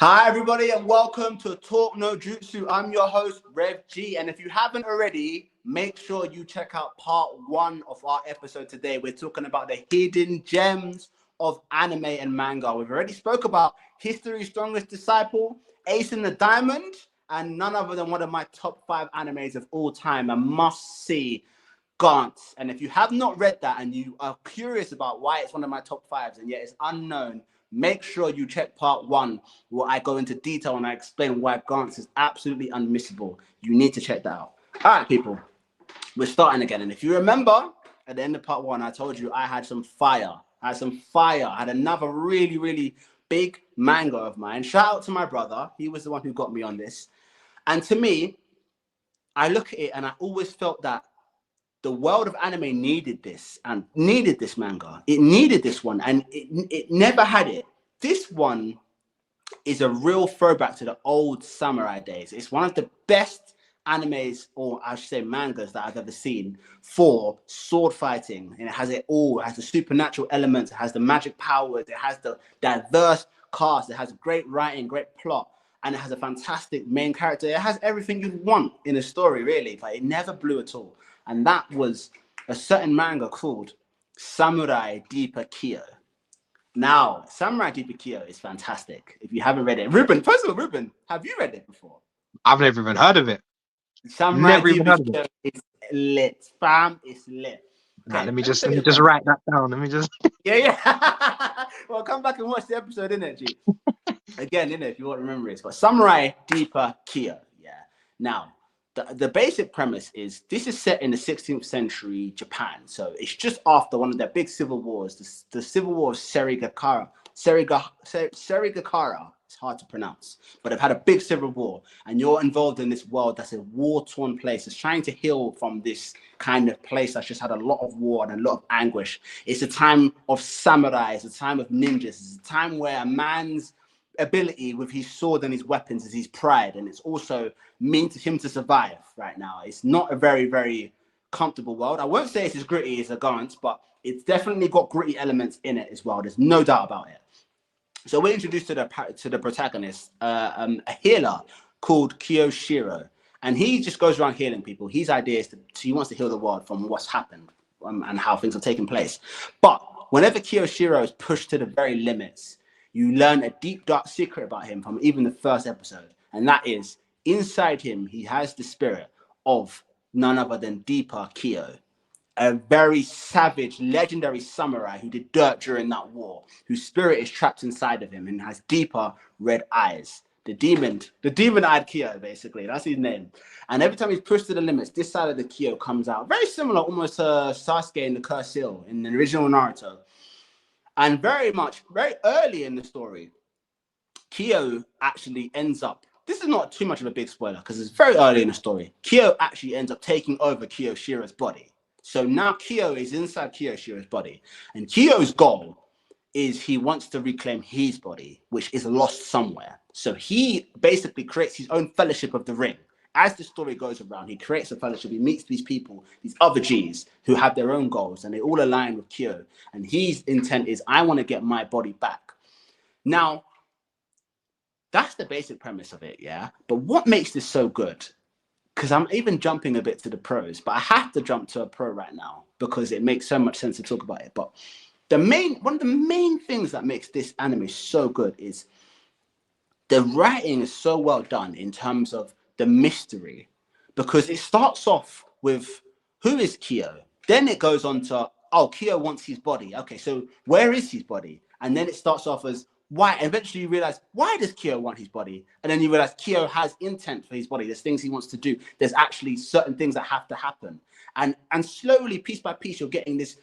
Hi, everybody, and welcome to Talk-No-Jutsu. I'm your host, Rev G. And if you haven't already, make sure you check out part 1 of our episode today. We're talking about the hidden gems of anime and manga. We've already spoke about history's strongest disciple, Ace in the Diamond, and none other than one of my top 5 animes of all time, a must-see, Gantz. And if you have not read that and you are curious about why it's one of my top 5s and yet it's unknown, make sure you check part 1 where I go into detail and I explain why Gantz is absolutely unmissable. You need to check that out. All right, people, we're starting again. And if you remember, at the end of part 1, I told you I had some fire. I had another really big manga of mine. Shout out to my brother. He was the one who got me on this. And to me, I look at it and I always felt that the world of anime needed this and needed this manga. It needed this one and it never had it. This one is a real throwback to the old samurai days. It's one of the best animes, or I should say mangas, that I've ever seen for sword fighting. And it has it all. It has the supernatural elements. It has the magic powers. It has the diverse cast. It has great writing, great plot. And it has a fantastic main character. It has everything you'd want in a story, really. But it never blew at all. And that was a certain manga called Samurai Deep Kyo. Now, Samurai Deep Kyo is fantastic. If you haven't read it, Ruben, first of all, Ruben, have you read it before? I've never even heard of it. Samurai Deep Kyo is lit, fam. It's lit. Okay, let me just write that down. Let me just. Yeah. Well, come back and watch the episode, innit, G? Again, innit, if you want to remember it. But Samurai Deep Kyo. Yeah. Now, the basic premise is this is set in the 16th century Japan. So it's just after one of their big civil wars, the Civil War of Serigakara. It's hard to pronounce, but they've had a big civil war and you're involved in this world that's a war-torn place. It's trying to heal from this kind of place that's just had a lot of war and a lot of anguish. It's a time of samurai. It's a time of ninjas. It's a time where a man's ability with his sword and his weapons is his pride, and it's also mean to him to survive right now. It's not a very comfortable world. I won't say it's as gritty as a Gantz, but it's definitely got gritty elements in it as well. There's no doubt about it. So we're introduced to the protagonist, a healer called Kiyoshiro, and he just goes around healing people. His idea is he wants to heal the world from what's happened and how things have taken place. But whenever Kiyoshiro is pushed to the very limits, you learn a deep, dark secret about him from even the first episode. And that is, inside him, he has the spirit of none other than Deep Kyo, a very savage, legendary samurai who did dirt during that war, whose spirit is trapped inside of him and has deeper red eyes. The demon-eyed Kyo, basically. That's his name. And every time he's pushed to the limits, this side of the Kyo comes out. Very similar almost to Sasuke in the Cursed Seal in the original Naruto. And very early in the story, Kyo actually ends up, this is not too much of a big spoiler because it's very early in the story, Kyo actually ends up taking over Kiyoshiro's body. So now Kyo is inside Kiyoshiro's body. And Kyo's goal is he wants to reclaim his body, which is lost somewhere. So he basically creates his own fellowship of the ring. As the story goes around, he creates a fellowship. He meets these people, these other G's who have their own goals, and they all align with Kyo. And his intent is, I want to get my body back. Now, that's the basic premise of it, yeah? But what makes this so good? Because I'm even jumping a bit to the pros, but I have to jump to a pro right now because it makes so much sense to talk about it. But one of the main things that makes this anime so good is the writing is so well done in terms of the mystery, because it starts off with who is Kyo, then it goes on to, oh, Kyo wants his body. Okay, so where is his body? And then it starts off as why. Eventually you realize, why does Kyo want his body? And then you realize Kyo has intent for his body. There's things he wants to do. There's actually certain things that have to happen. And slowly, piece by piece, you're getting this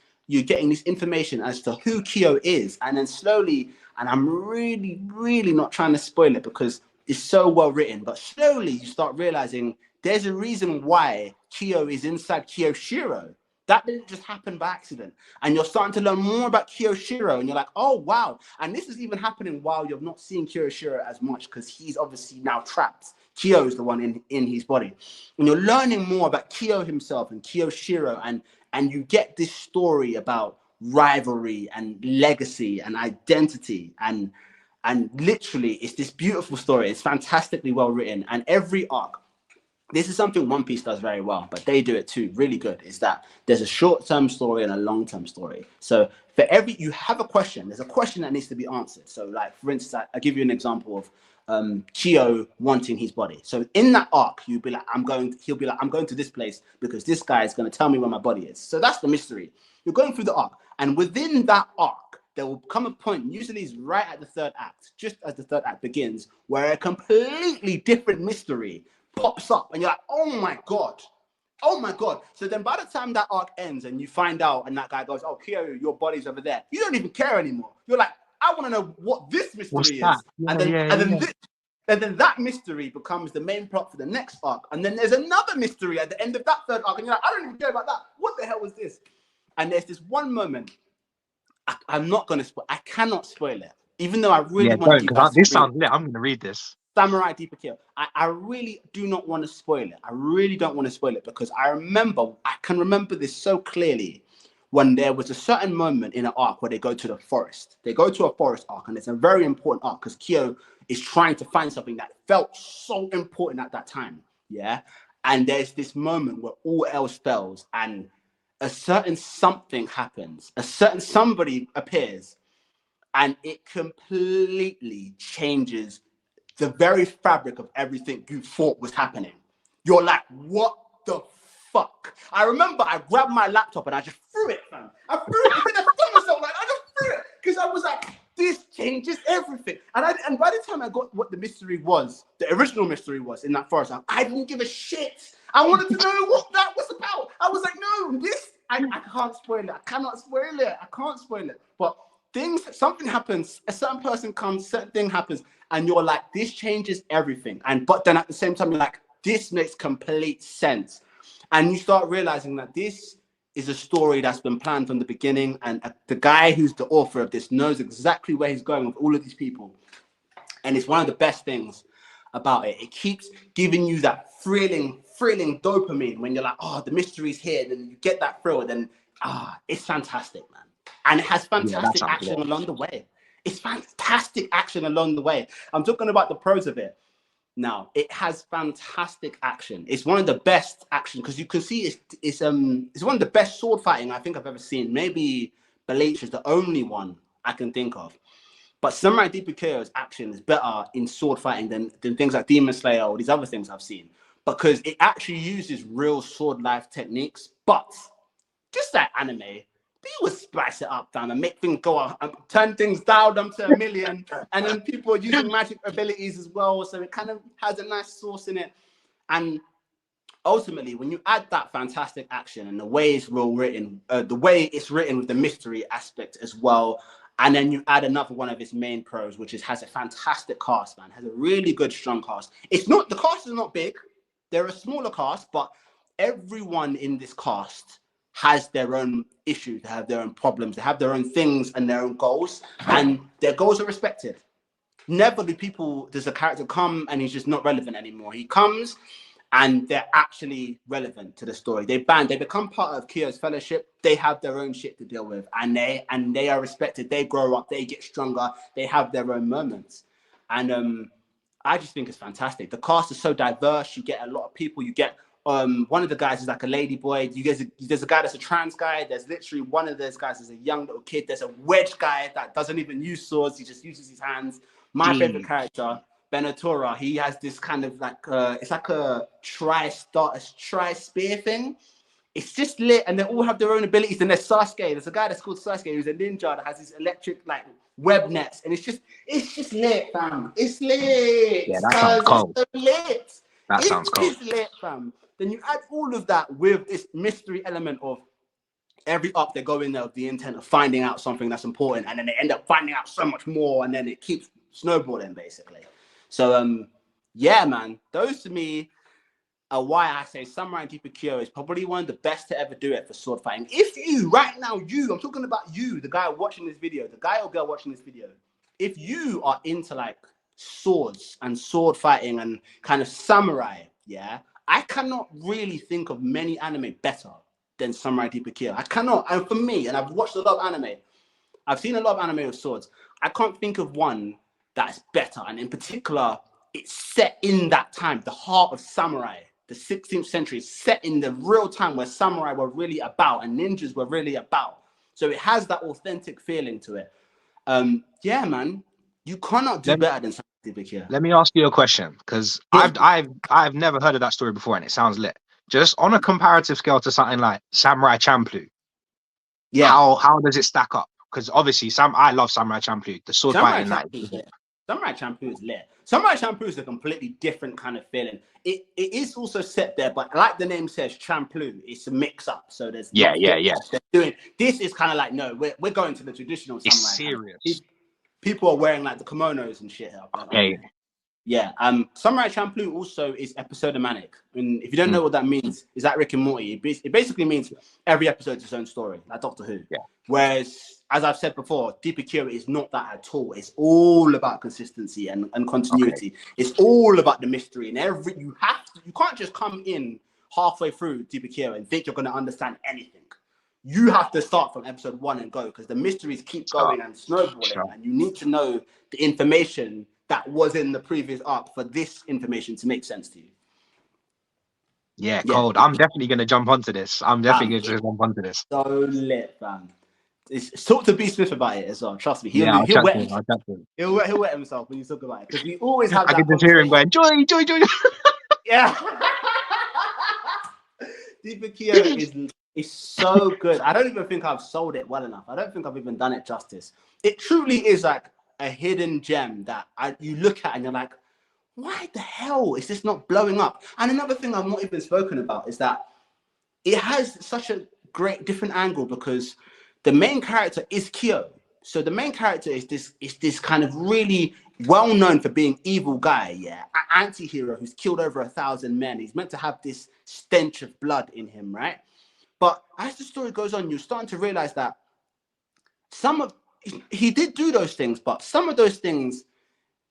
information as to who Kyo is. And then slowly, and I'm really not trying to spoil it because it's so well written, but slowly you start realizing there's a reason why Kyo is inside Kiyoshiro. That didn't just happen by accident. And you're starting to learn more about Kiyoshiro, and you're like, oh, wow. And this is even happening while you're not seeing Kiyoshiro as much because he's obviously now trapped. Kyo is the one in his body. And you're learning more about Kyo himself and Kiyoshiro, and you get this story about rivalry and legacy and identity and And literally, it's this beautiful story. It's fantastically well written. And every arc, this is something One Piece does very well, but they do it too, really good, is that there's a short-term story and a long-term story. So for you have a question, there's a question that needs to be answered. So like, for instance, I'll give you an example of Kyo wanting his body. So in that arc, he'll be like, I'm going to this place because this guy is going to tell me where my body is. So that's the mystery. You're going through the arc. And within that arc, there will come a point, usually it's right at the third act, just as the third act begins, where a completely different mystery pops up and you're like, oh my god. So then by the time that arc ends and you find out and that guy goes, oh, Kyo, your body's over there, you don't even care anymore. You're like, I want to know what this mystery is. And then that mystery becomes the main plot for the next arc. And then there's another mystery at the end of that third arc and you're like, I don't even care about that. What the hell was this? And there's this one moment, I'm not going to spoil, I cannot spoil it, even though I really want you guys to this sounds lit. I'm going to read this. Samurai Deep Kyo. I really do not want to spoil it. I really don't want to spoil it because I can remember this so clearly when there was a certain moment in an arc where they go to the forest. They go to a forest arc and it's a very important arc because Kyo is trying to find something that felt so important at that time. Yeah. And there's this moment where all else fails and a certain something happens. A certain somebody appears and it completely changes the very fabric of everything you thought was happening. You're like, what the fuck? I remember I grabbed my laptop and I just threw it, fam. I threw it and I filmed myself, like, I just threw it because I was like, this changes everything. And by the time I got what the mystery was, the original mystery was in that forest, I didn't give a shit. I wanted to know what that was about. I was like, no, I can't spoil it. I cannot spoil it. I can't spoil it. But something happens, a certain person comes, certain thing happens, and you're like, this changes everything. But then at the same time, you're like, this makes complete sense. And you start realizing that this is a story that's been planned from the beginning. And the guy who's the author of this knows exactly where he's going with all of these people. And it's one of the best things about it. It keeps giving you that thrilling dopamine when you're like, oh, the mystery's here. Then you get that thrill. And then, it's fantastic, man. And it has fantastic action along the way. It's fantastic action along the way. I'm talking about the pros of it. Now, it has fantastic action. It's one of the best action because you can see it's one of the best sword fighting I think I've ever seen. Maybe Bleach is the only one I can think of. But Samurai Deep Kyo's action is better in sword fighting than things like Demon Slayer or these other things I've seen because it actually uses real sword life techniques. But just like anime, you would spice it up down and make things go up, turn things down to 1 million, and then people are using magic abilities as well, so it kind of has a nice source in it. And ultimately, when you add that fantastic action and the way it's written with the mystery aspect as well, and then you add another one of its main pros, which has a fantastic cast, man, has a really good, strong cast. The cast is not big; they're a smaller cast, but everyone in this cast has their own issues, they have their own problems, they have their own things and their own goals, and their goals are respected. Never does a character come and he's just not relevant anymore. He comes and they're actually relevant to the story. They become part of Kyo's fellowship. They have their own shit to deal with, and they are respected. They grow up, they get stronger, they have their own moments. And I just think it's fantastic. The cast is so diverse. You get a lot of people. You get one of the guys is like a lady boy. There's a guy that's a trans guy. There's literally one of those guys is a young little kid. There's a wedge guy that doesn't even use swords. He just uses his hands. My favorite character, Benatora, he has this kind of like it's like a tri-spear thing. It's just lit, and they all have their own abilities. And there's Sasuke. There's a guy that's called Sasuke who's a ninja that has these electric like web nets, and it's just lit, fam. It's lit. Yeah, that sounds cool. It's so lit. That sounds cool. It's lit, fam. Then you add all of that with this mystery element of every arc they go in there with the intent of finding out something that's important, and then they end up finding out so much more, and then it keeps snowballing basically. So yeah, man, those to me are why I say Samurai Deep Kyo is probably one of the best to ever do it for sword fighting. If you right now, I'm talking about you, the guy watching this video, the guy or girl watching this video, if you are into like swords and sword fighting and kind of samurai, yeah, I cannot really think of many anime better than Samurai Deep Kyo. I cannot. And for me, and I've watched a lot of anime, I've seen a lot of anime with swords. I can't think of one that's better. And in particular, it's set in that time, the heart of samurai. The 16th century is set in the real time where samurai were really about and ninjas were really about. So it has that authentic feeling to it. Yeah, man, you cannot do better than Deep Kyo. Let me ask you a question, because I've never heard of that story before, and it sounds lit. Just on a comparative scale to something like Samurai Champloo, how does it stack up? Because obviously, I love Samurai Champloo. The sword fighting that. Samurai Champloo is lit. Samurai Champloo is a completely different kind of feeling. It is also set there, but like the name says, Champloo, it's a mix up. So there's this is kind of like, no, we're going to the traditional samurai. It's serious. People are wearing like the kimonos and shit. Okay. Yeah. Samurai Champloo also is episodomanic. And if you don't know what that means, is that Rick and Morty? It basically means every episode is its own story, like Doctor Who. Yeah. Whereas, as I've said before, Deep Kyo is not that at all. It's all about consistency and continuity. Okay. It's all about the mystery. And you can't just come in halfway through Deep Kyo and think you're going to understand anything. You have to start from episode 1 and go, because the mysteries keep going and snowballing, and you need to know the information that was in the previous arc for this information to make sense to you. Yeah, cold. I'm definitely going to jump onto this. I'm definitely going to jump onto this. So lit, fam. Talk to B. Smith about it as well. Trust me. He'll wet himself when you talk about it, because we always have that. I can just hear him going, joy. Yeah. Deep Kyo is so good. I don't even think I've sold it well enough. I don't think I've even done it justice. It truly is like a hidden gem that you look at and you're like, why the hell is this not blowing up? And another thing I've not even spoken about is that it has such a great different angle, because the main character is Kyo. So the main character is this kind of really well known for being evil guy, anti-hero who's killed over 1,000 men. He's meant to have this stench of blood in him, right? But as the story goes on, you're starting to realize that he did do those things, but some of those things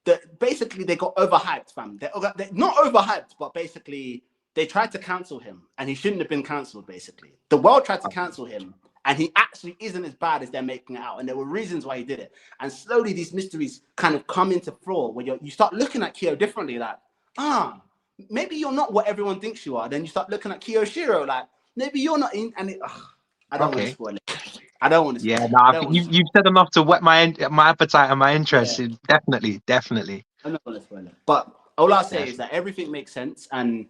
that basically they got overhyped, fam. They're not overhyped, but basically they tried to cancel him, and he shouldn't have been cancelled. Basically, the world tried to cancel him, and he actually isn't as bad as they're making it out. And there were reasons why he did it. And slowly these mysteries kind of come into floor, where you start looking at Kyo differently. Like, maybe you're not what everyone thinks you are. Then you start looking at Kiyoshiro, like, maybe you're not in. And I don't want to spoil it. I don't want to. Yeah, I think you've said enough to whet my appetite and my interest. Yeah. Definitely. I'm not going to spoil it. But all I'll say is that everything makes sense, and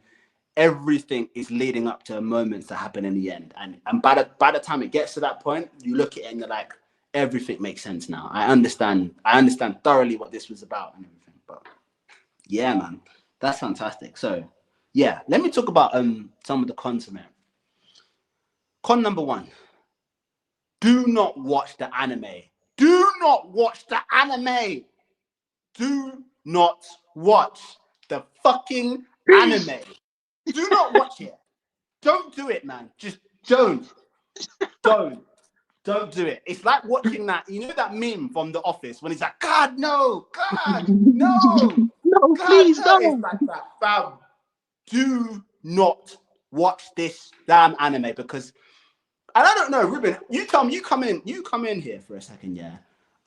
everything is leading up to moments that happen in the end. And by the time it gets to that point, you look at it and you're like, everything makes sense now. I understand thoroughly what this was about and everything. But yeah, man, that's fantastic. So yeah, let me talk about some of the cons from it. Con number 1. Do not watch the anime. Do not watch the anime. Do not watch the fucking anime. Do not watch it. Don't do it, man. Just don't. Don't do it. It's like watching that, that meme from The Office when he's like, God, no. God, no. No, God, please, no. It's like that, fam. Do not watch this damn anime, because, and I don't know, Ruben, you come in here for a second, yeah.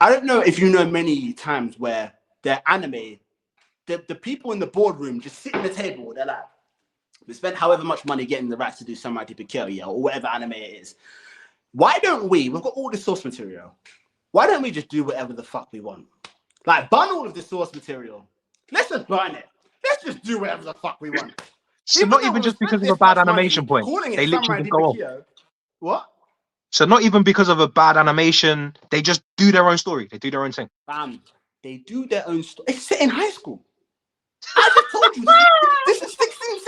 I don't know if you know many times where their anime, the people in the boardroom just sit at the table, they're like, we spent however much money getting the rights to do Samurai Deep Kyo, or whatever anime it is. Why don't we've got all the source material. Why don't we just do whatever the fuck we want? Like, burn all of the source material. Let's just burn it. Let's just do whatever the fuck we want. So not even just because of a bad animation point. They literally just go off. What? So not even because of a bad animation, they just do their own story. They do their own thing. Bam. They do their own story. It's set in high school. I just told you, this is 16th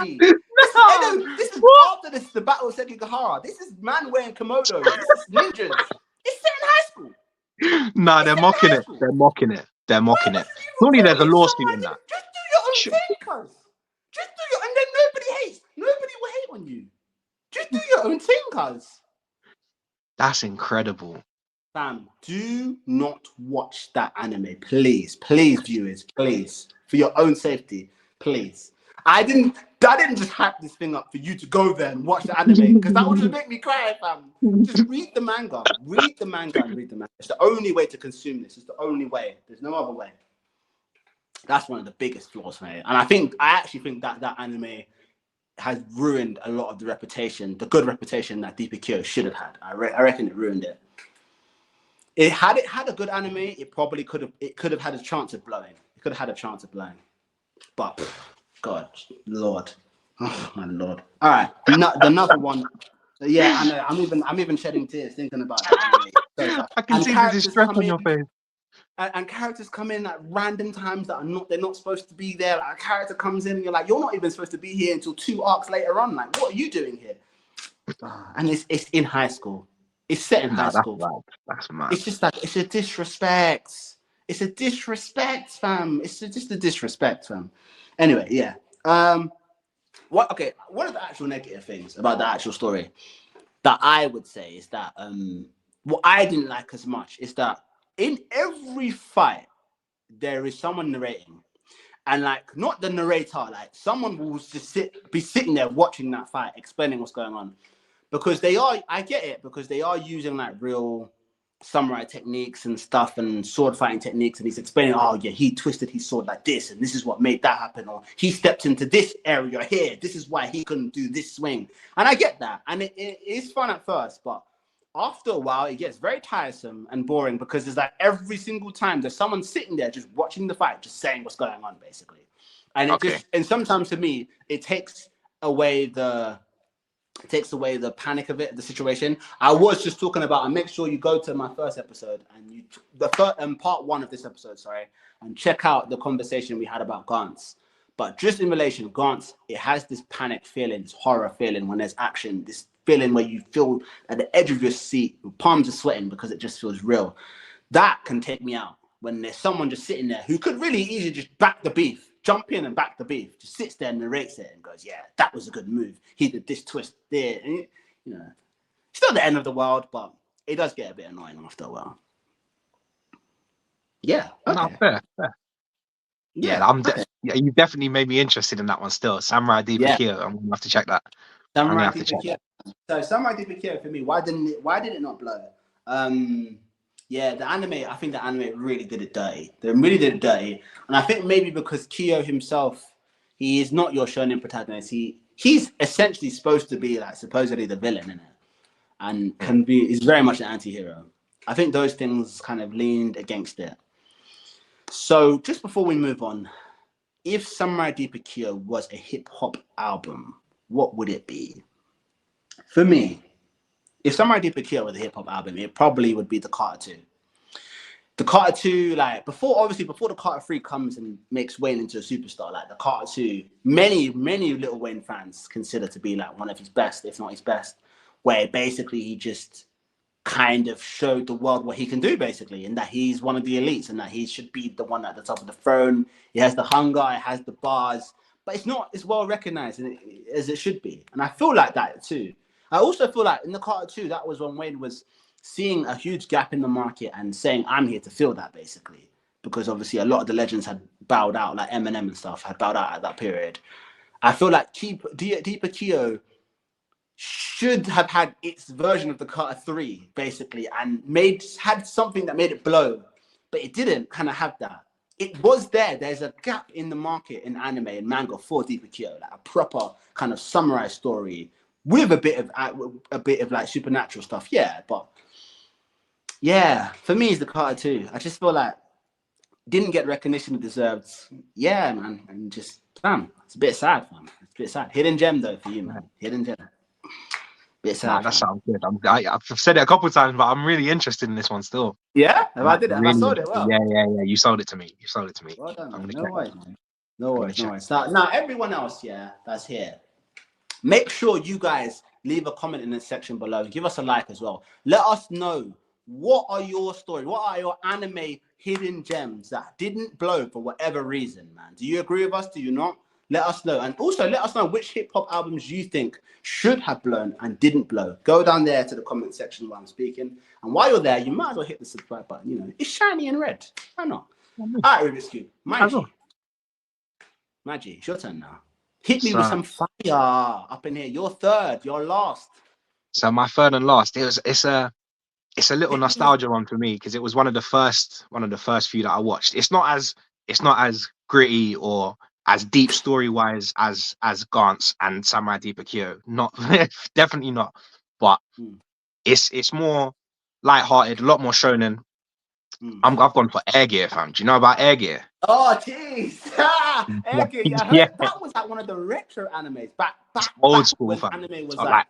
century. This is after the Battle of Sekigahara. This is man wearing kimonos. This is ninjas. It's set in high school. Nah, they're mocking it. They're mocking it. They're mocking it. Surely there's a lawsuit in that. Just do your own thing, cuz. Just do your, and then nobody hates. Nobody will hate on you. Just do your own thing, cuz. That's incredible. Fam, do not watch that anime, please. Please, viewers, please. For your own safety, please. I didn't just hype this thing up for you to go there and watch the anime, because that would just make me cry, fam. Just read the manga. Read the manga and read the manga. It's the only way to consume this. It's the only way. There's no other way. That's one of the biggest flaws, mate. And I actually think that anime has ruined a lot of the reputation, the good reputation that Deep Kyo should have had. I reckon it ruined it. It had a good anime, it probably could have had a chance of blowing. It could have had a chance of blowing. But God, Lord. Oh my Lord. All right. Another one. Yeah, I know. I'm even shedding tears thinking about that anime. I can see the distress on your face. And characters come in at random times that they're not supposed to be there. Like a character comes in and you're like, you're not even supposed to be here until 2 arcs later on. Like, what are you doing here? And it's in high school. It's set in high school. That's mad. It's just like, it's a disrespect. It's a disrespect, fam. It's just a disrespect, fam. Anyway, yeah. One of the actual negative things about the actual story that I would say is that what I didn't like as much is that in every fight, there is someone narrating. And like, not the narrator, like someone will just be sitting there watching that fight, explaining what's going on. Because I get it, because they are using like real samurai techniques and stuff and sword fighting techniques. And he's explaining, oh yeah, he twisted his sword like this. And this is what made that happen. Or he stepped into this area here. This is why he couldn't do this swing. And I get that. And it is fun at first, but after a while, it gets very tiresome and boring, because it's like every single time there's someone sitting there just watching the fight, just saying what's going on, basically. And and sometimes to me, it takes away the panic of it, the situation. I was just talking about, and make sure you go to my first episode and part 1 of this episode, and check out the conversation we had about Gantz. But just in relation, Gantz, it has this panic feeling, this horror feeling when there's action, this feeling where you feel at the edge of your seat, your palms are sweating because it just feels real. That can take me out when there's someone just sitting there who could really easily just back the beef, jump in and back the beef, just sits there and narrates it and goes, yeah, that was a good move. He did this twist there. And, you know, it's not the end of the world, but it does get a bit annoying after a while. Yeah. Okay. No, fair. Yeah, you definitely made me interested in that one still. Samurai Deep Kyo. I'm gonna have to check that. Samurai Deep Kyo. So Samurai Deep Kyo for me, why did it not blow? Yeah, the anime, I think the anime really did it dirty. They really did it dirty. And I think maybe because Kyo himself, he is not your shonen protagonist. He's essentially supposed to be like supposedly the villain in it. And is very much an anti-hero. I think those things kind of leaned against it. So just before we move on, if Samurai Deep Kyo was a hip-hop album, what would it be? For me, if Samurai Deep Kyo was a hip-hop album, it probably would be the Carter 2. The Carter 2, like, before the Carter 3 comes and makes Wayne into a superstar, like the Carter 2, many Lil Wayne fans consider to be like one of his best, if not his best, where basically he just kind of showed the world what he can do, basically, and that he's one of the elites and that he should be the one at the top of the throne. He has the hunger, he has the bars, but it's not as well recognized as it should be. And I feel like that too. I also feel like in the Carter 2, that was when Wayne was seeing a huge gap in the market and saying, I'm here to fill that, basically, because obviously a lot of the legends had bowed out, like Eminem and stuff had bowed out at that period. I feel like Deep Kyo should have had its version of the Carter 3, basically, and had something that made it blow, but it didn't kind of have that. It was there. There's a gap in the market in anime and manga for Deep Kyo, like a proper kind of samurai story with a bit of like supernatural stuff. Yeah, but yeah, for me, it's the Carter 2. I just feel like didn't get recognition it deserved. Yeah, man, and just it's a bit sad, man. It's a bit sad. Hidden gem though for you, man. Hidden gem. Nah, that sounds good. I've said it a couple of times, but I'm really interested in this one still. Yeah, I did it. Really, I sold it well. Yeah. You sold it to me. Well done, man. No worries, man. No worries. Now, everyone else, that's here. Make sure you guys leave a comment in the section below. Give us a like as well. Let us know, what are your stories? What are your anime hidden gems that didn't blow for whatever reason, man? Do you agree with us? Do you not? Let us know. And also let us know which hip-hop albums you think should have blown and didn't blow. Go down there to the comment section while I'm speaking. And while you're there, you might as well hit the subscribe button. You know, it's shiny and red. Why not? All right, Rubik's Cube. Maggie, it's your turn now. Hit me with So some fire up in here. You're third. You're last. so my third and last, it's a little Hit me with. nostalgia one for me because it was one of the first few that I watched. It's not as gritty or as deep story wise as Gantz and Samurai Deep Kyo. Not definitely not. But Mm, it's more light-hearted, a lot more shonen. mm. I've gone for Air Gear, fam. Do you know about Air Gear? Oh, jeez. Okay, yeah, I Yeah, heard that was like one of the retro animes old back school, when fam. anime was So like. like,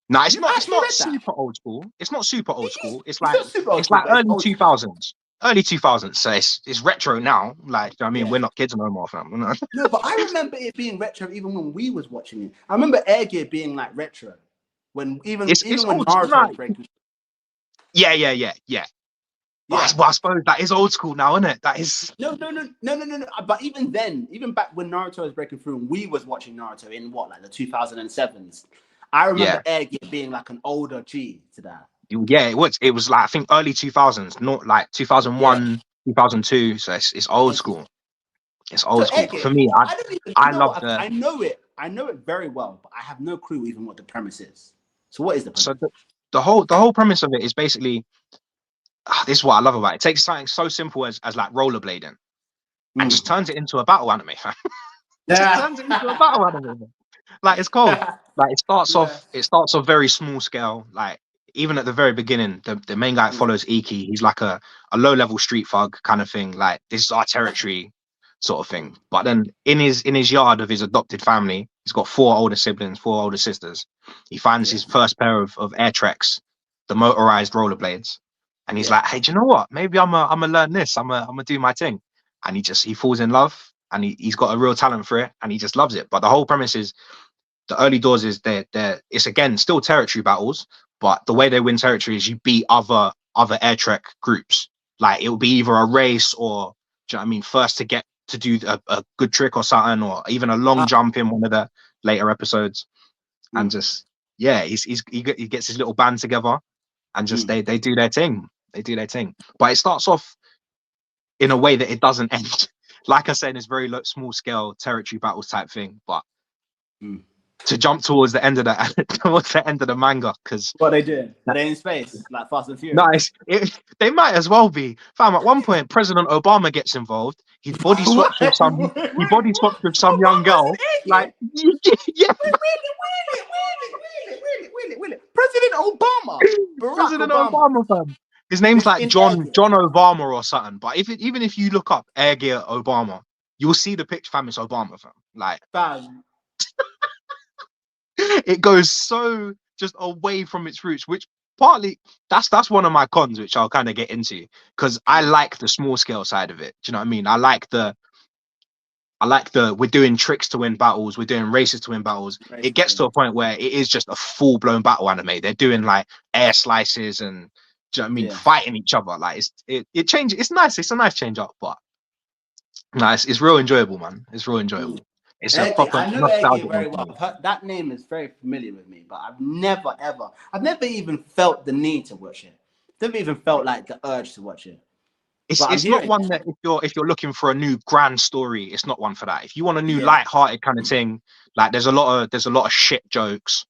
no, it's You've not. It's actually not read that? super old school. It's not super old school. It's not super old It's school, like but it's early old two school. thousands. Early 2000s. So it's retro now. Like, I mean, Yeah. we're not kids no more, fam. We're not- No, but I remember it being retro even when we was watching it. I remember Air Gear being like retro when It's even when old school. Naruto No. was breaking. Yeah. Yeah. Well, I suppose that is old school now, isn't it? That is. No. But even then, even back when Naruto was breaking through and we was watching Naruto in what, like the 2007s, I remember Yeah. Air Gear being like an older G to that. Yeah, it was. It was like I think early 2000s, not like Yeah. 2001, 2002. So it's old Air Gear. school. It's So old school. Air But Gear, for me, I don't even, you I know love what, the. I know it. I know it very well, but I have no clue even what the premise is. So what is the So premise? the whole premise of it is basically this is what I love about it. It takes something so simple as like rollerblading and just turns it into a battle anime. Fam. Just Yeah. turns it into a battle anime. Like it's cold. Like Yeah. it starts off very small scale. Like even at the very beginning, the main guy follows Iki. He's like a low level street thug kind of thing. Like this is our territory sort of thing. But then in his yard of his adopted family, he's got four older siblings, four older sisters. He finds Yeah. his first pair of Air Treks, the motorized rollerblades. And he's Yeah. like, hey, do you know what? Maybe I'm gonna learn this. I'm gonna do my thing. And he falls in love and he's got a real talent for it and he just loves it. But the whole premise is the early doors is they're it's again still territory battles, but the way they win territory is you beat other air trek groups. Like it will be either a race or do you know what I mean, first to get to do a good trick or something, or even a long jump in one of the later episodes. And just yeah, he gets his little band together and just they do their thing. They do their thing. But it starts off in a way that it doesn't end. Like I said, it's very small scale territory battles type thing, but to jump towards the end of the manga because What are they doing? Are they in space like Fast and Furious? nice. They might as well be. Fam, at one point, President Obama gets involved. He body What? swaps with some. He body swaps with some young Obama's an girl. idiot. Like, yeah, Really. President Obama, Barack President Obama, Obama, fam. His name's is like in Air John Gear. Obama or something. But even if you look up Air Gear Obama, you'll see the picture. Fam, it's Obama, fam. Like, Fam. it goes so just away from its roots, which partly that's one of my cons, which I'll kind of get into because I like the small scale side of it. Do you know what I mean? I like the we're doing tricks to win battles, we're doing races to win battles. It gets to a point where it is just a full blown battle anime. They're doing like air slices and do you know what I mean, Yeah. fighting each other. Like it changes. It's nice. It's a nice change up, but nice. It's real enjoyable, man. It's real enjoyable. It's a Air Gear. proper I know Air Gear nostalgic one very for well. me. That name is very familiar with me, but I've never even felt the need to watch it. Never even felt like the urge to watch it. But I'm It's not hearing one that if you're looking for a new grand story, it's not one for that. If you want a new Yeah. light-hearted kind of thing, like there's a lot of shit jokes,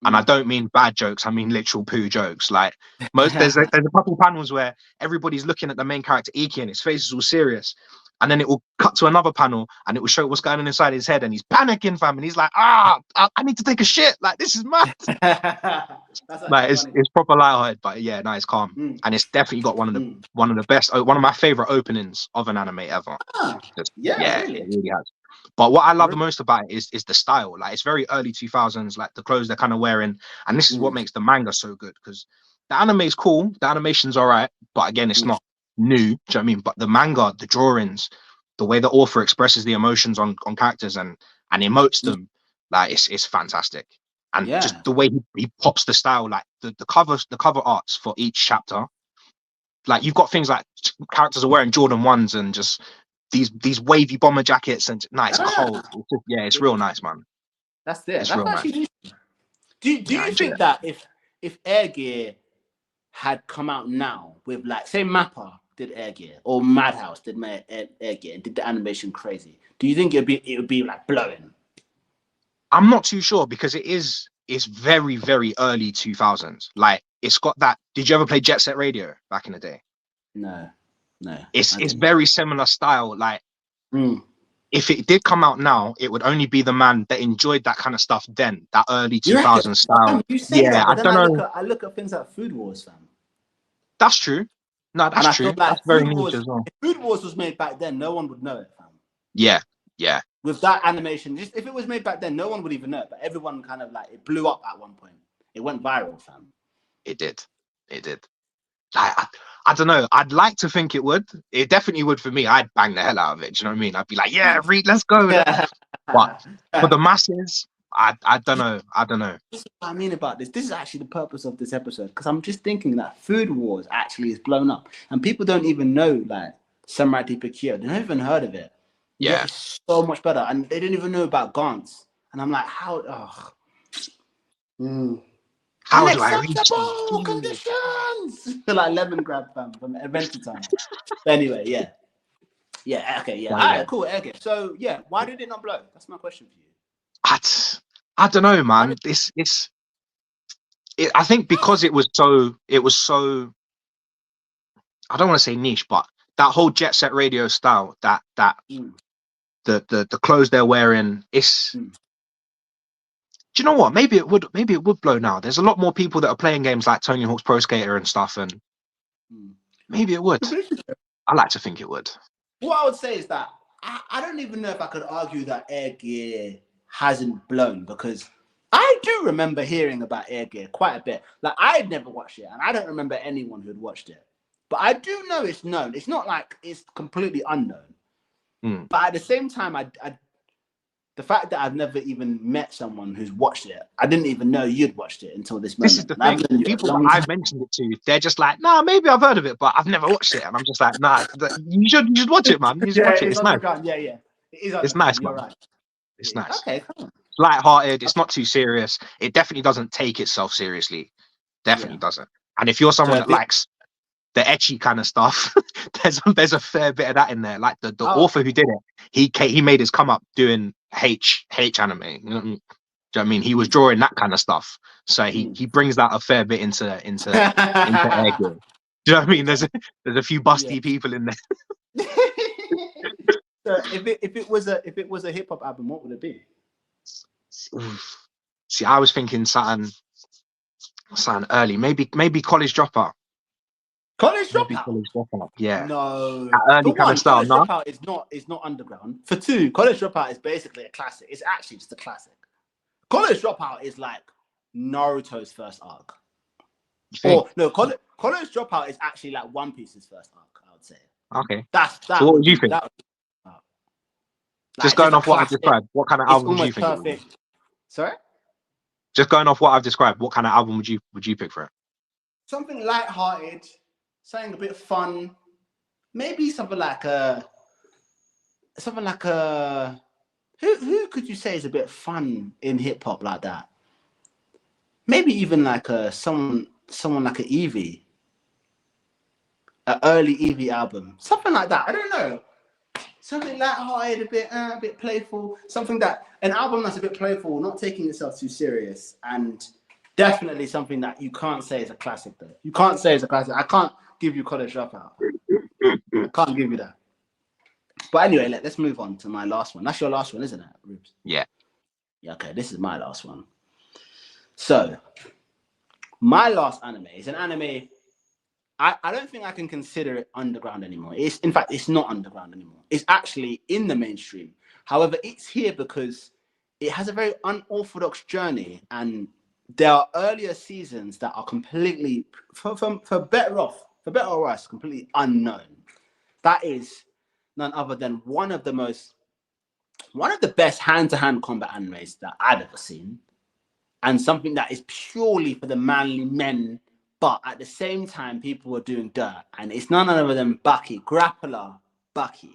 and I don't mean bad jokes, I mean literal poo jokes. Like there's a couple of panels where everybody's looking at the main character Iki and his face is all serious, and then it will cut to another panel and it will show what's going on inside his head and he's panicking, fam, and he's like, I need to take a shit. Like this is mad. Like it's proper light-hearted, but yeah, no, it's calm, and it's definitely got one of the best, one of my favorite openings of an anime ever. Yeah, really. it really has. But what I love the most about it is the style. Like it's very early 2000s, like the clothes they're kind of wearing, and this is what makes the manga so good because the anime is cool, the animation's all right, but again, it's not new. Do you know what I mean? But the manga, the drawings, the way the author expresses the emotions on characters and emotes them, like it's fantastic. And just the way he pops the style, like the cover arts for each chapter, like you've got things like characters are wearing Jordan 1s and just these wavy bomber jackets and it's cold. It's just, it's real nice, man. That's it. It's That's real nice. actually. Do you think that if Air Gear had come out now with like say Mappa did Air Gear, or Madhouse did Air Gear and did the animation crazy, do you think it would be like blowing? I'm not too sure because it's very, very early 2000s. Like it's got that. Did you ever play Jet Set Radio back in the day? No. It's very similar style. Like Mm. if it did come out now, it would only be the man that enjoyed that kind of stuff then, that early 2000s style. You say Yeah, that, but I then don't know. I look at things like Food Wars, fam. That's true. No, And that's I feel true. like That's very niche as well. if Food Wars was made back then, no one would know it, fam. Yeah. With that animation, just if it was made back then, no one would even know it. But everyone kind of like, it blew up at one point. It went viral, fam. It did. Like, I don't know. I'd like to think it would. It definitely would for me. I'd bang the hell out of it. Do you know what I mean? I'd be like, yeah, Reed, let's go. But for the masses, I don't know. This is what I mean about this. This is actually the purpose of this episode, because I'm just thinking that Food Wars actually is blown up, and people don't even know like Samurai Deep Kyo. They never even heard of it. Yeah, it's so much better, and they didn't even know about Gantz. And I'm like, how? How do I reach unacceptable conditions? Like lemon grab, fam, from Adventure Time. Anyway, yeah, okay, yeah. All right, cool. Okay, so yeah, why did it not blow? That's my question for you. I don't know, man. I think because it was so. I don't want to say niche, but that whole Jet Set Radio style, that the clothes they're wearing, it's. Do you know what? Maybe it would blow now. There's a lot more people that are playing games like Tony Hawk's Pro Skater and stuff, and maybe it would. I like to think it would. What I would say is that I don't even know if I could argue that Air Gear hasn't blown, because I do remember hearing about Air Gear quite a bit. Like, I had never watched it, and I don't remember anyone who had watched it. But I do know it's known. It's not like it's completely unknown. But at the same time, the fact that I've never even met someone who's watched it, I didn't even know you'd watched it until this moment. This is the thing. People that I've mentioned it to, they're just like, nah, maybe I've heard of it, but I've never watched it. And I'm just like, nah, you should watch it, man. You should watch it. It's nice. Yeah. It's nice, man. Right. It's nice. Okay, come on. It's lighthearted. It's not too serious. It definitely doesn't take itself seriously. Definitely doesn't. And if you're someone that likes the etchy kind of stuff, there's a fair bit of that in there. Like the author who did it, he made his come up doing H anime. You know what I mean? He was drawing that kind of stuff, so he brings that a fair bit into Air Gear. Do you know what I mean? There's a few busty people in there. So if it was a hip hop album, what would it be? See, I was thinking something early, maybe College Dropout. College Dropout? Yeah. No. That early kind of style. College Dropout is not underground. For two, College Dropout is basically a classic. It's actually just a classic. College Dropout is like Naruto's first arc. Or no, College Dropout is actually like One Piece's first arc, I would say. Okay. So what would you think? Just going off what I've described, what kind of album would you think? Perfect. Sorry? Just going off what I've described, what kind of album would you pick for it? Something light-hearted, something a bit fun. Maybe something like who could you say is a bit fun in hip hop like that? Maybe even like someone like an Eevee. An early Eevee album. Something like that. I don't know. Something light-hearted, a bit playful. An album that's a bit playful, not taking itself too serious, and definitely something that you can't say is a classic, though. You can't say it's a classic. I can't give you College Dropout. I can't give you that. But anyway, let's move on to my last one. That's your last one, isn't it, Rubes? Yeah. Yeah, okay, this is my last one. So, my last anime is an anime... I don't think I can consider it underground anymore. In fact, it's not underground anymore. It's actually in the mainstream. However, it's here because it has a very unorthodox journey, and there are earlier seasons that are completely, for better or worse, completely unknown. That is none other than one of the best hand-to-hand combat animes that I've ever seen, and something that is purely for the manly men. But at the same time, people were doing dirt, and it's none other than Bucky, Grappler Bucky.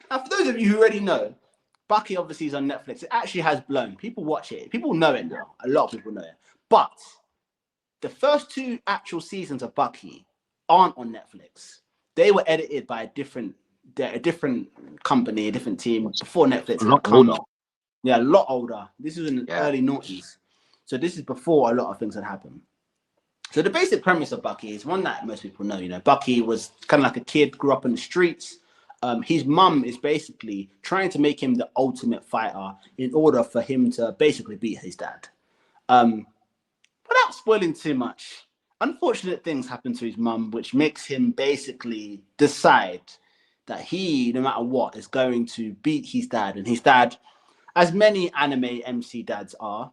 Now, for those of you who already know, Bucky obviously is on Netflix. It actually has blown. People watch it. People know it now. A lot of people know it. But the first two actual seasons of Bucky aren't on Netflix. They were edited by a different company, a different team before Netflix A lot had come. older. Yeah, a lot older. This was in the Yeah. early noughties. So this is before a lot of things had happened. So the basic premise of Bucky is one that most people know. You know, Bucky was kind of like a kid, grew up in the streets. His mum is basically trying to make him the ultimate fighter in order for him to basically beat his dad. Without spoiling too much, unfortunate things happen to his mum, which makes him basically decide that he, no matter what, is going to beat his dad. And his dad, as many anime MC dads are,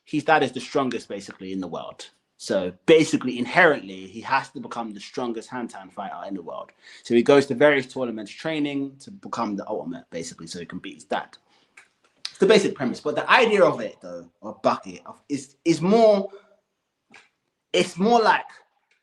his dad is the strongest basically in the world. So basically, inherently, he has to become the strongest hand-to-hand fighter in the world. So he goes to various tournaments training to become the ultimate, basically, so he can beat his dad. It's the basic premise. But the idea of it, though, of Bucky, is more... It's more like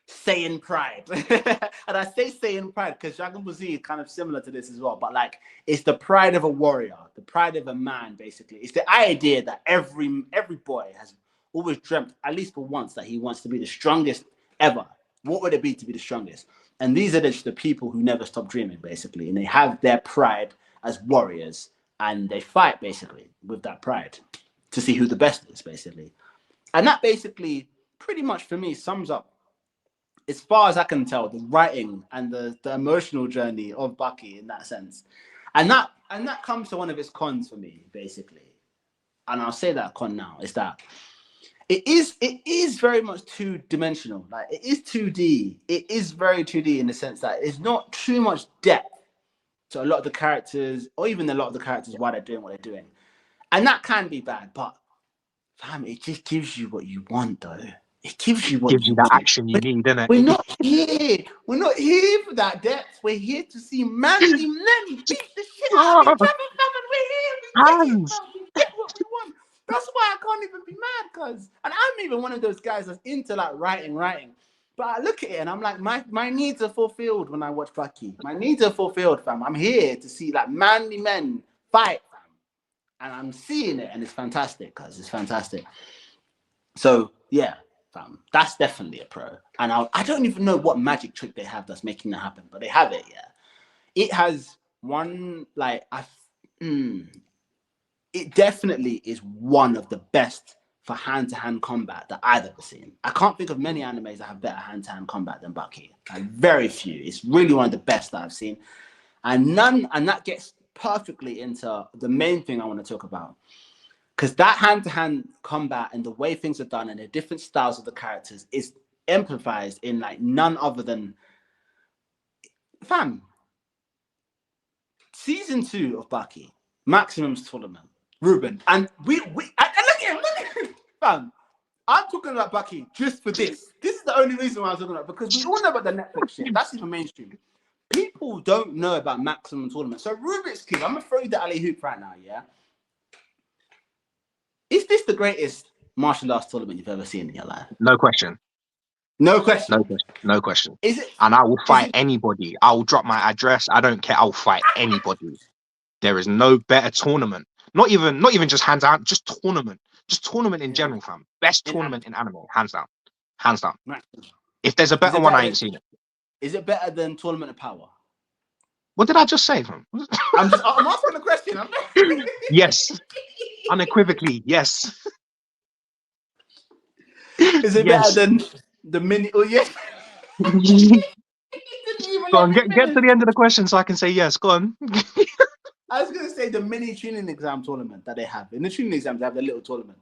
Saiyan pride. And I say Saiyan pride because Dragon Ball Z is kind of similar to this as well. But like, it's the pride of a warrior, the pride of a man, basically. It's the idea that every boy has always dreamt, at least for once, that he wants to be the strongest ever. What would it be to be the strongest? And these are just the people who never stop dreaming, basically. And they have their pride as warriors. And they fight, basically, with that pride to see who the best is, basically. And that basically... pretty much for me sums up, as far as I can tell, the writing and the emotional journey of Bucky in that sense. And that comes to one of its cons for me, basically. And I'll say that con now, is that it is very much two-dimensional. Like, it is 2D. It is very 2D in the sense that it's not too much depth to a lot of the characters, or even a lot of the characters why they're doing what they're doing. And that can be bad, but fam, it just gives you what you want, though. It gives you what you the want. action you need, doesn't it? We're not here. We're not here for that depth. We're here to see manly men beat the shit out of each other, fam. And we're here. We get what we want. That's why I can't even be mad, cuz. And I'm even one of those guys that's into like writing. But I look at it and I'm like, my needs are fulfilled when I watch Bucky. My needs are fulfilled, fam. I'm here to see like manly men fight, fam. And I'm seeing it, and it's fantastic, cuz. It's fantastic. So yeah. That's definitely a pro. And I don't even know what magic trick they have that's making that happen, but they have it. Yeah, it has one like it definitely is one of the best for hand-to-hand combat that I've ever seen. I can't think of many animes that have better hand-to-hand combat than Bucky. Like, very few. It's really one of the best that I've seen, and that gets perfectly into the main thing I want to talk about. Because that hand-to-hand combat and the way things are done and the different styles of the characters is emphasized in like none other than season 2 of Bucky, Maximum's Tournament, Ruben, and we look at him, fam. I'm talking about Bucky just for this. This is the only reason why I'm talking about, because we all know about the Netflix shit. That's even mainstream. People don't know about Maximum Tournament. So Rubik's Cube, I'm gonna throw you the alley hoop right now, yeah. Is this the greatest martial arts tournament you've ever seen in your life? No question. No question. No question. No question. Is it? And I will fight anybody. I will drop my address. I don't care. I'll fight anybody. There is no better tournament. Not even just hands down. Just tournament. Just tournament in general, fam. Best tournament in anime, hands down. Hands down. Right. If there's a better one, I ain't seen it. Is it better than Tournament of Power? What did I just say, fam? I'm asking a question. Yes. Unequivocally, yes. Is it better than the mini? Oh, yes. Go on, get to the end of the question so I can say yes. Go on. I was going to say the mini tuning exam tournament that they have. In the tuning exams, they have the little tournament.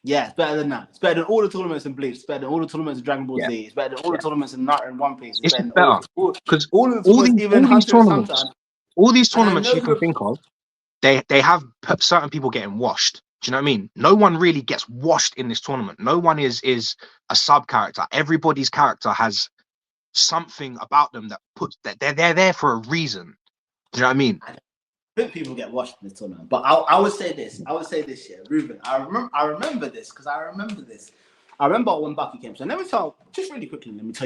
Yeah, it's better than that. It's better than all the tournaments in Bleach. It's better than all the tournaments in Dragon Ball Z. It's better than all the tournaments in Naruto and One Piece. It's better. Because all these tournaments you can think of, they have certain people getting washed. Do you know what I mean? No one really gets washed in this tournament. No one is a sub character. Everybody's character has something about them that puts that they're there for a reason. Do you know what I mean? I think people get washed in this tournament, but I would say this. Yeah, Ruben. I remember this because I remember this. I remember when Bucky came. So let me tell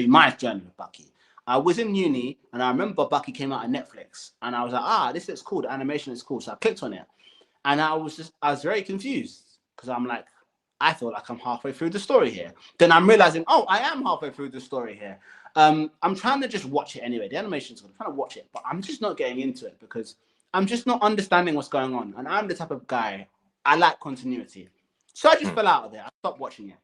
you my journey with Bucky. I was in uni and I remember Bucky came out on Netflix and I was like, this looks cool. The animation is cool. So I clicked on it and I was very confused because I'm like, I feel like I'm halfway through the story here. Then I'm realizing, I am halfway through the story here. I'm trying to just watch it anyway. The animation's good. I'm trying to watch it, but I'm just not getting into it because I'm just not understanding what's going on. And I'm the type of guy, I like continuity. So I just fell out of it. I stopped watching it.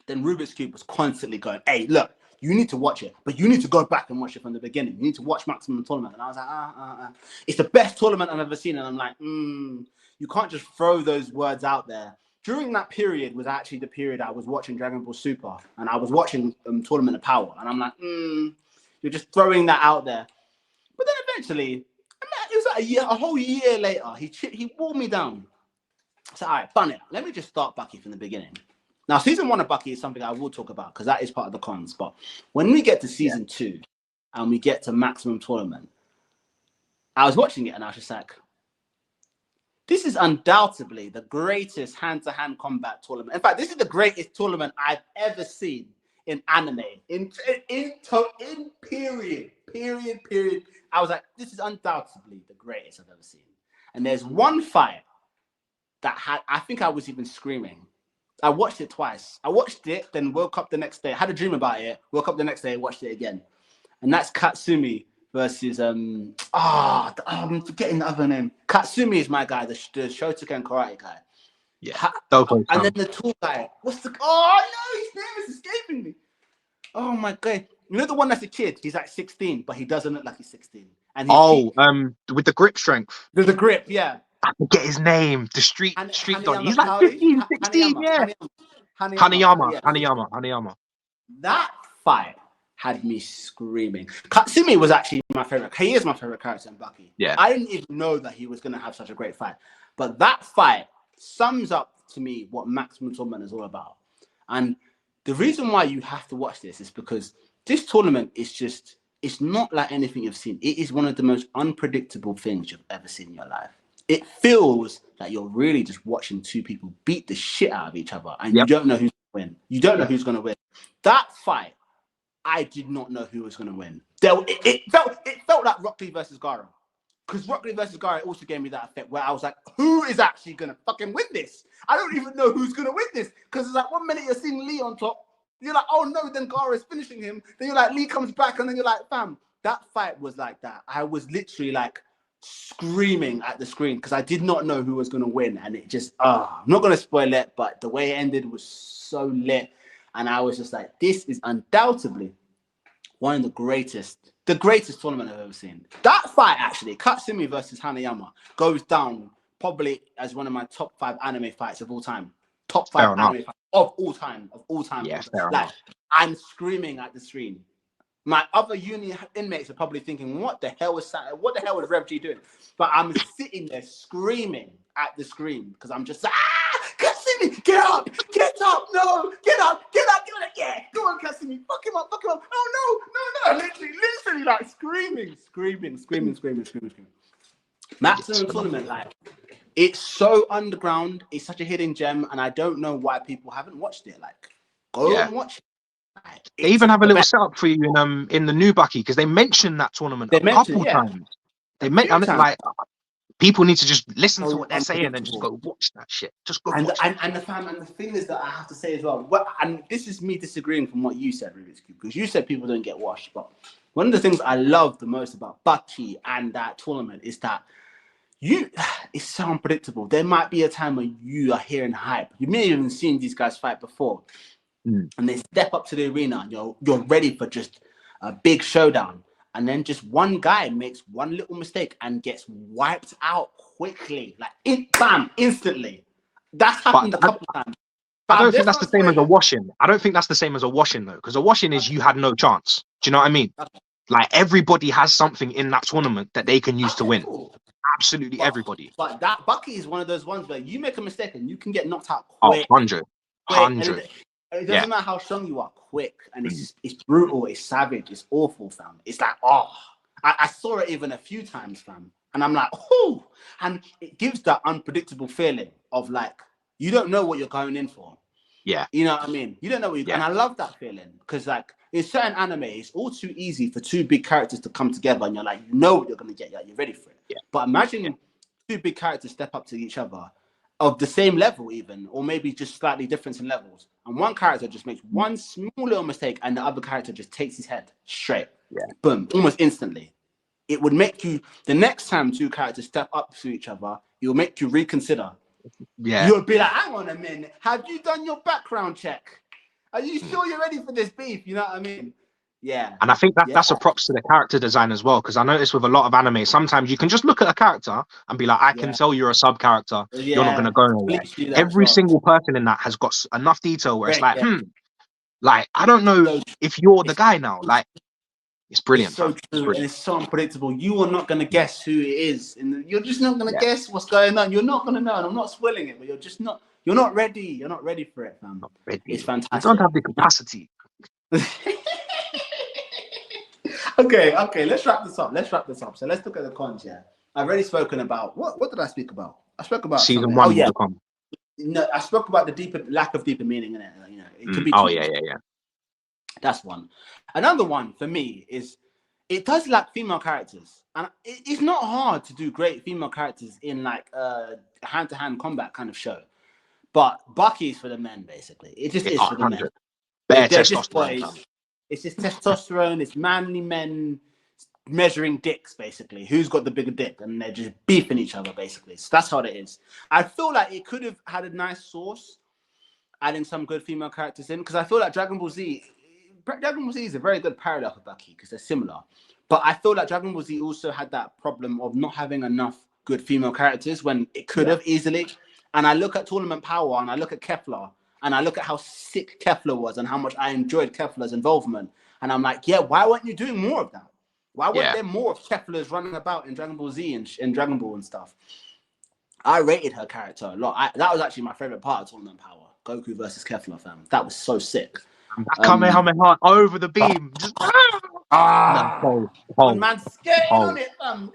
Then Rubik's Cube was constantly going, hey, look, you need to watch it, but you need to go back and watch it from the beginning. You need to watch Maximum Tournament. And I was like, It's the best tournament I've ever seen. And I'm like, you can't just throw those words out there. During that period was actually the period I was watching Dragon Ball Super, and I was watching Tournament of Power. And I'm like, you're just throwing that out there. But then eventually, it was like a whole year later, he wore me down. So, all right, bun it. Let me just start Bucky from the beginning. Now, season 1 of Bucky is something I will talk about because that is part of the cons. But when we get to season 2 and we get to Maximum Tournament, I was watching it and I was just like, this is undoubtedly the greatest hand-to-hand combat tournament. In fact, this is the greatest tournament I've ever seen in anime. In period. I was like, this is undoubtedly the greatest I've ever seen. And there's one fight that I think I was even screaming. I watched it twice. I watched it, then woke up the next day. I had a dream about it. Woke up the next day, watched it again. And that's Katsumi versus I'm forgetting the other name. Katsumi is my guy, the Shotokan karate guy. Yeah. And then the tall guy. What's the? Oh no, his name is escaping me. Oh my god! You know the one that's a kid. He's like 16, but he doesn't look like he's 16. And with the grip strength. There's a grip, yeah. I forget his name. The street dog. He's like 15, 16, yeah. Hanayama. That fight had me screaming. Katsumi was actually my favorite. He is my favorite character in Bucky. Yeah. I didn't even know that he was going to have such a great fight. But that fight sums up to me what Maximum Tournament is all about. And the reason why you have to watch this is because this tournament is just, it's not like anything you've seen. It is one of the most unpredictable things you've ever seen in your life. It feels like you're really just watching two people beat the shit out of each other and you don't know who's going to win. You don't know who's going to win. That fight, I did not know who was going to win. It felt like Rock Lee versus Gaara. Because Rock Lee versus Gaara also gave me that effect where I was like, who is actually going to fucking win this? I don't even know who's going to win this. Because it's like 1 minute you're seeing Lee on top. You're like, oh no, then Gaara is finishing him. Then you're like, Lee comes back. And then you're like, fam, that fight was like that. I was literally like screaming at the screen because I did not know who was going to win. And it just, I'm not going to spoil it, but the way it ended was so lit. And I was just like, this is undoubtedly one of the greatest tournament I've ever seen. That fight, actually, Katsumi versus Hanayama, goes down probably as one of my top 5 anime fights of all time. Top 5 anime fights of all time. Yeah, like, I'm screaming at the screen. My other uni inmates are probably thinking, what the hell was Rev G doing? But I'm sitting there screaming at the screen because I'm just like, Katsumi, get up, no, get up, yeah, go on, Katsumi, fuck him up, oh no, literally like screaming. Maximum Tournament, like, it's so underground, it's such a hidden gem, and I don't know why people haven't watched it. Like, go and watch it. They even have a little setup for you in the new Bucky because they mentioned that tournament a couple times. They mentioned like people need to just listen to what they're saying and just go watch that shit. Just go watch it. And the thing is that I have to say as well, and this is me disagreeing from what you said, Rubik's Cube, because you said people don't get washed. But one of the things I love the most about Bucky and that tournament is that it's so unpredictable. There might be a time where you are hearing hype. You may have even seen these guys fight before. And they step up to the arena and you're ready for just a big showdown. And then just one guy makes one little mistake and gets wiped out quickly. Like, bam, instantly. That's happened a couple of times. I don't think that's the same as a washing. I don't think that's the same as a washing, though. Because a washing is you had no chance. Do you know what I mean? Like, everybody has something in that tournament that they can use to win. Cool. Absolutely everybody. But that Bucky is one of those ones where you make a mistake and you can get knocked out quick. 100. It doesn't matter how strong you are, quick. And it's brutal, it's savage, it's awful, fam. It's like, I saw it even a few times, fam. And I'm like, oh, and it gives that unpredictable feeling of like, you don't know what you're going in for. Yeah. You know what I mean? You don't know what you're and I love that feeling because like in certain anime, it's all too easy for two big characters to come together and you're like, you know what you're going to get, you're ready for it. Yeah. But imagine two big characters step up to each other of the same level even, or maybe just slightly different in levels. And one character just makes one small little mistake and the other character just takes his head straight. Yeah. Boom, almost instantly. It would make you, the next time two characters step up to each other, it will make you reconsider. Yeah. You'll be like, hang on a minute, have you done your background check? Are you sure you're ready for this beef? You know what I mean? Yeah. And I think that's a props to the character design as well, because I notice with a lot of anime, sometimes you can just look at a character and be like, I can tell you're a sub character. You're not going to go nowhere. Every single person in that has got enough detail where it's like, like, I don't know if you're the guy now. Like, it's brilliant. It's so true, and it's so unpredictable. You are not going to guess who it is, and you're just not going to guess what's going on. You're not going to know, and I'm not spoiling it, but you're just not. You're not ready. You're not ready for it, fam. It's fantastic. I don't have the capacity. Okay. Let's wrap this up. So let's look at the cons. Yeah, I've already spoken about what did I speak about? I spoke about season 1. Oh yeah. No, I spoke about the lack of deeper meaning in it. You know, it could be. Oh yeah. That's one. Another one for me is it does lack female characters, and it's not hard to do great female characters in like a hand-to-hand combat kind of show. But Bucky's for the men, basically. It just is for the men. Bare testosterone. It's just testosterone. It's manly men measuring dicks, basically. Who's got the bigger dick? And they're just beefing each other, basically. So that's how it is. I feel like it could have had a nice source, adding some good female characters in, because I feel like Dragon Ball Z is a very good parallel for Bucky, because they're similar. But I feel like Dragon Ball Z also had that problem of not having enough good female characters when it could have easily. And I look at Tournament Power, and I look at Kefla, and I look at how sick Kefla was and how much I enjoyed Kefla's involvement. And I'm like, why weren't you doing more of that? Why weren't there more of Kefla's running about in Dragon Ball Z and Dragon Ball and stuff? I rated her character a lot. That was actually my favorite part of Tournament Power. Goku versus Kefla, fam. That was so sick. Kamehameha over the beam. One man skirting on it, fam.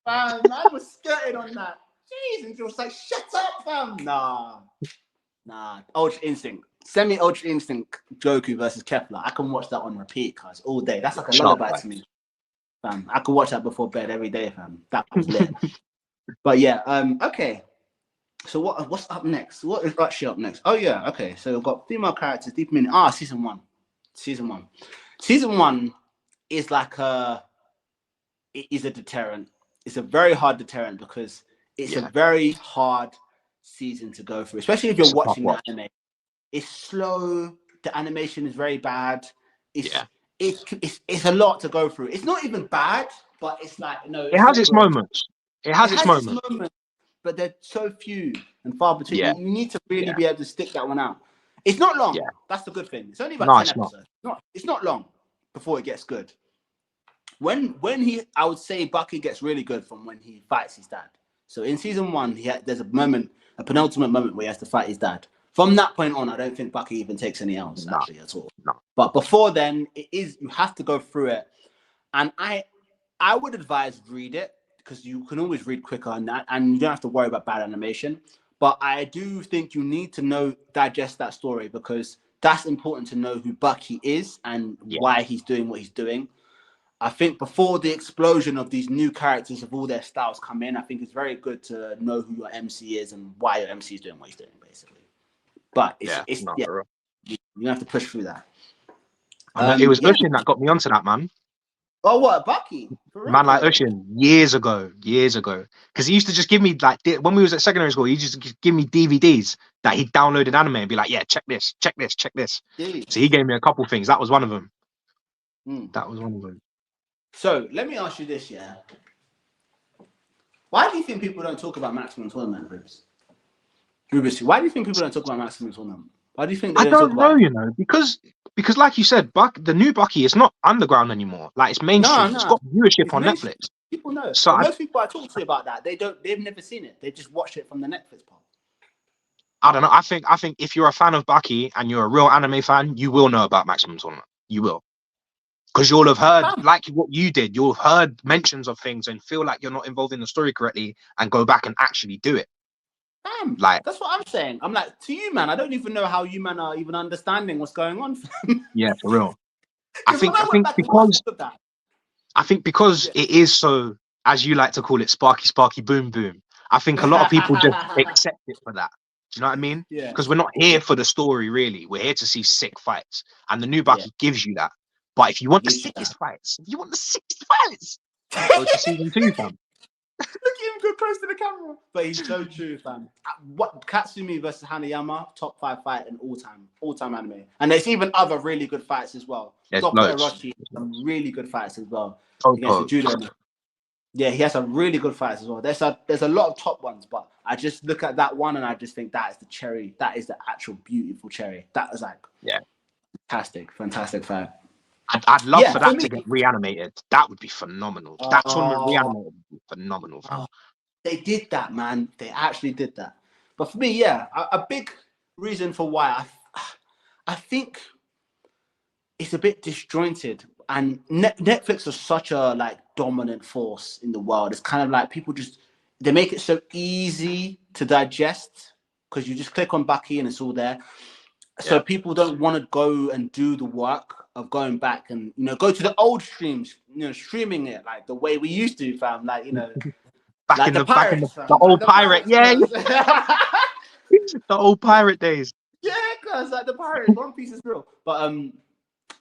Man was skirting on that. Jeez, and she was like, shut up, fam. Nah. Ultra Instinct. Semi-Ultra Instinct Goku versus Kefla. I can watch that on repeat, guys, all day. That's like a lullaby to me, fam. I could watch that before bed every day, fam. That was lit. But yeah, okay. So what's up next? What is actually up next? Oh yeah, okay. So we've got female characters, deep meaning. Season one. Season 1 is like it is a deterrent. It's a very hard deterrent because it's a very hard season to go through, especially if you're watching the anime. It's slow. The animation is very bad. It's a lot to go through. It's not even bad, but it's like it has its moments. It has its moments, but they're so few and far between. You need to really be able to stick that one out. It's not long. That's the good thing. It's only about 10 episodes. It's not long before it gets good. I would say Bucky gets really good from when he fights his dad. So in season 1, there's a penultimate moment where he has to fight his dad. From that point on, I don't think Bucky even takes any L's actually at all. No. But before then, you have to go through it. And I would advise read it, because you can always read quicker on that, and you don't have to worry about bad animation. But I do think you need to digest that story, because that's important to know who Bucky is and why he's doing what he's doing. I think before the explosion of these new characters of all their styles come in, I think it's very good to know who your MC is and why your MC is doing what he's doing, basically. But you have to push through that. It was Ushin that got me onto that, man. Oh, what, Bucky? Man, like Ushin, years ago. Because he used to just give me, like, when we was at secondary school, he used to give me DVDs that he downloaded anime and be like, yeah, check this. Jeez. So he gave me a couple things. That was one of them. So let me ask you this, why do you think people don't talk about Maximum Tournament, Rubis? Why do you think people don't talk about Maximum Tournament? Why do you think they don't talk about it? Because like you said, the new Bucky is not underground anymore. Like, it's mainstream. No. It's got viewership on Netflix. People know. So most people I talk to about that, they've never seen it. They just watch it from the Netflix part. I don't know. I think if you're a fan of Bucky and you're a real anime fan, you will know about Maximum Tournament. You will. Because you'll have heard, like what you did, you'll have heard mentions of things and feel like you're not involved in the story correctly and go back and actually do it. Like, that's what I'm saying. I'm like, to you, man, I don't even know how you, man, are even understanding what's going on. Yeah, for real. I think because it is so, as you like to call it, sparky, boom, boom. I think a lot of people just accept it for that. Do you know what I mean? Yeah. Because we're not here for the story, really. We're here to see sick fights. And the new Bucky gives you that. But if you want the sickest fights, go to season 2, fam. Look at him go close to the camera. But he's so true, fam. What Katsumi versus Hanayama, top 5 fight in all time anime. And there's even other really good fights as well. Dr. Orochi, some really good fights as well against the judo. Yeah, he has some really good fights as well. There's a lot of top ones, but I just look at that one and I just think that is the cherry. That is the actual beautiful cherry. That is like fantastic fight. I'd love for that to get reanimated. That would be phenomenal. That tournament reanimated would be phenomenal, fam. They did that, man. They actually did that. But for me, a big reason for why I think it's a bit disjointed. And Netflix is such a like dominant force in the world. It's kind of like people they make it so easy to digest because you just click on Bucky and it's all there. So people don't want to go and do the work of going back and go to the old streams, streaming it like the way we used to, fam. Like back like in the pirates, the old pirate, the old pirate days. Yeah, cause like the pirates, One Piece is real, but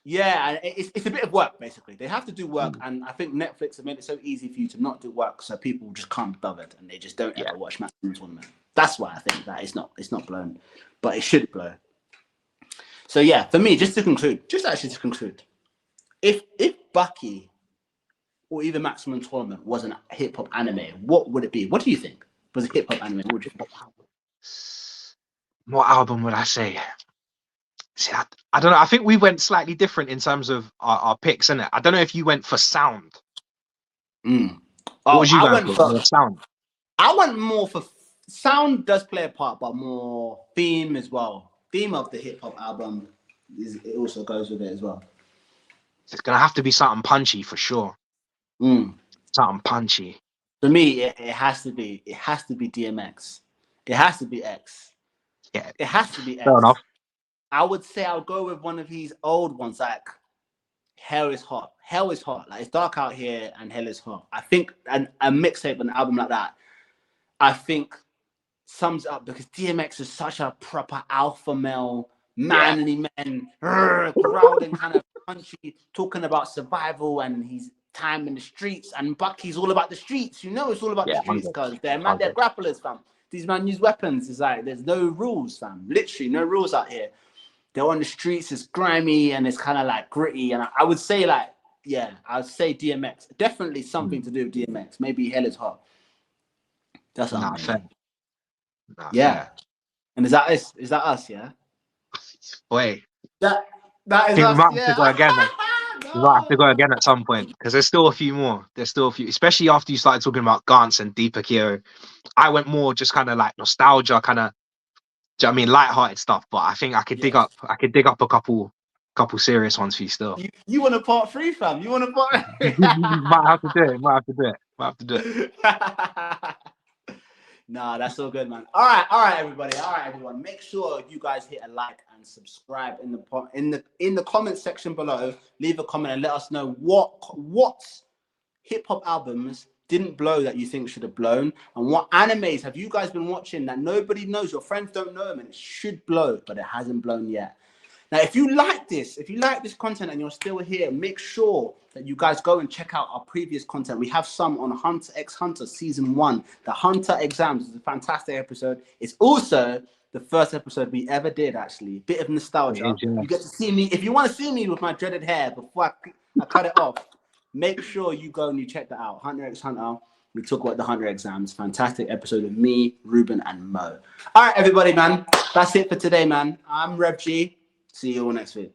it's a bit of work basically. They have to do work, and I think Netflix have made it so easy for you to not do work, so people just can't be bothered and they just don't ever watch Maximum Tournament. That's why I think that it's not blown, but it should blow. So yeah, for me, just to conclude, if Bucky or even Maximum Tournament was a hip hop anime, what would it be? What do you think? Was a hip hop anime? What would you think? What album would I say? See, I don't know. I think we went slightly different in terms of our picks, innit? I don't know if you went for sound. What was you going for? Sound. I went more for sound. Does play a part, but more theme as well. Theme of the hip hop album it also goes with it as well. It's gonna have to be something punchy for sure. Something punchy. For me, it has to be DMX. It has to be X. Yeah, it has to be X. Fair enough. I would say I'll go with one of his old ones, like Hell is Hot. Hell is Hot. Like it's dark out here and hell is hot. I think a mixtape, an album like that, I think sums it up because DMX is such a proper alpha male, manly man, crowding kind of punchy, talking about survival and his time in the streets. And Bucky's all about the streets. It's all about the streets because they're grapplers, fam. These men use weapons. It's like there's no rules, fam. Literally no rules out here. They're on the streets. It's grimy and it's kind of like gritty. And I would say I'd say DMX. Definitely something to do with DMX. Maybe Hell is Hot. That's what I'm saying. Fair. And is that us? Is that us? Yeah. Boy. That is us. We might have to go again. We might have to go again at some point because there's still a few more. Especially after you started talking about Gantz and Deep Kyo. I went more just kind of like nostalgia, kind of. Do you know what I mean, light-hearted stuff? But I think I could dig up. I could dig up a couple serious ones for you still. You want a part 3, fam? You want a part? Might have to do it. Nah, that's so good, man. All right, everybody. All right, everyone. Make sure you guys hit a like and subscribe in the comment section below. Leave a comment and let us know what hip hop albums didn't blow that you think should have blown, and what animes have you guys been watching that nobody knows, your friends don't know them, and it should blow, but it hasn't blown yet. Now, if you like this content and you're still here, make sure that you guys go and check out our previous content. We have some on Hunter x Hunter Season 1. The Hunter Exams is a fantastic episode. It's also the first episode we ever did, actually. Bit of nostalgia. You get to see me. If you want to see me with my dreaded hair before I cut it off, make sure you go and you check that out. Hunter x Hunter. We talk about the Hunter Exams. Fantastic episode with me, Ruben, and Mo. All right, everybody, man. That's it for today, man. I'm Rev G. See you all next week.